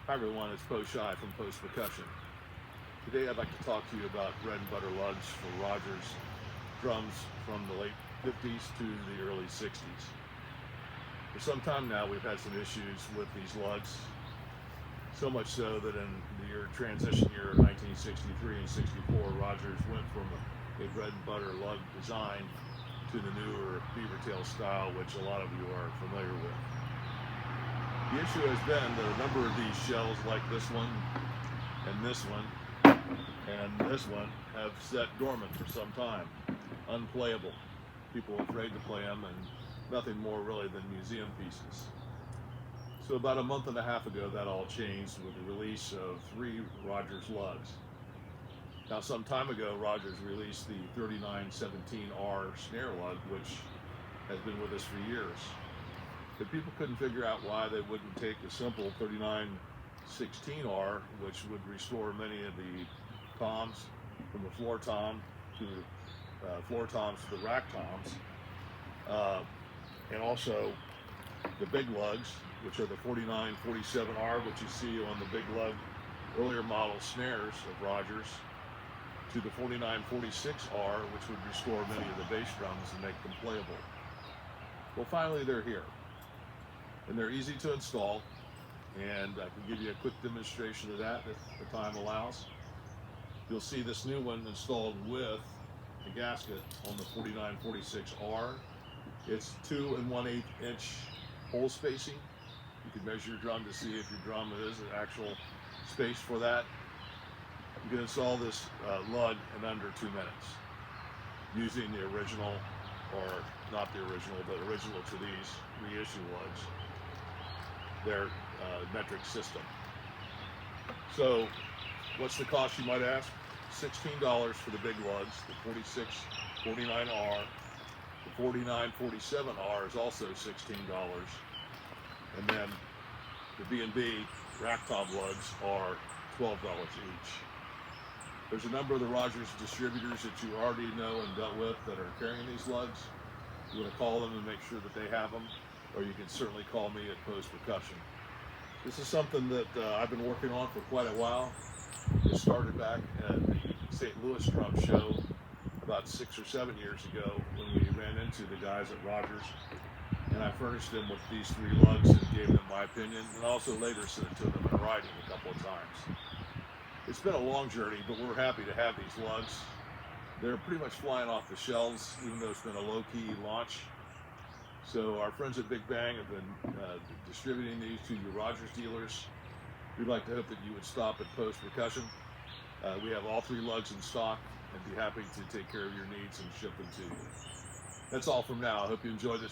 Hi everyone, it's Poe Shy from Post Percussion. Today I'd like to talk to you about bread and butter lugs for Rogers drums from the late 50s to the early 60s. For some time now we've had some issues with these lugs, so much so that in the transition year of 1963 and 64, Rogers went from a bread and butter lug design to the newer beaver tail style, which a lot of you are familiar with. The issue has been that a number of these shells, like this one and this one and this one, have sat dormant for some time, unplayable. People are afraid to play them, and nothing more really than museum pieces. So about a month and a half ago, that all changed with the release of 3 Rogers lugs. Now, some time ago, Rogers released the 3917R snare lug, which has been with us for years. But people couldn't figure out why they wouldn't take the simple 3916R, which would restore many of the toms, from the floor tom to the floor toms to the rack toms, and also the big lugs, which are the 4947R, which you see on the big lug earlier model snares of Rogers, to the 4946R, which would restore many of the bass drums and make them playable. Well, finally they're here. And they're easy to install, and I can give you a quick demonstration of that if the time allows. You'll see this new one installed with the gasket on the 4946R. It's 2 1/8 inch hole spacing. You can measure your drum to see if your drum is an actual space for that. You can install this lug in under 2 minutes using the original, or not the original, but original to these reissue lugs, their metric system. So what's the cost, you might ask? $16 for the big lugs. The 4649R, the 4947R is also $16, and then the B&B rack top lugs are $12 each. There's a number of the Rogers distributors that you already know and dealt with that are carrying these lugs. You want to call them and make sure that they have them, or you can certainly call me at Post Percussion. This is something that I've been working on for quite a while. It started back at the St. Louis Drum Show about 6 or 7 years ago when we ran into the guys at Rogers, and I furnished them with these 3 lugs and gave them my opinion, and also later sent it to them in writing a couple of times. It's been a long journey, but we're happy to have these lugs. They're pretty much flying off the shelves, even though it's been a low-key launch. So our friends at Big Bang have been distributing these to your Rogers dealers. We'd like to hope that you would stop at Post Percussion. We have all 3 lugs in stock and be happy to take care of your needs and ship them to you. That's all from now. I hope you enjoyed this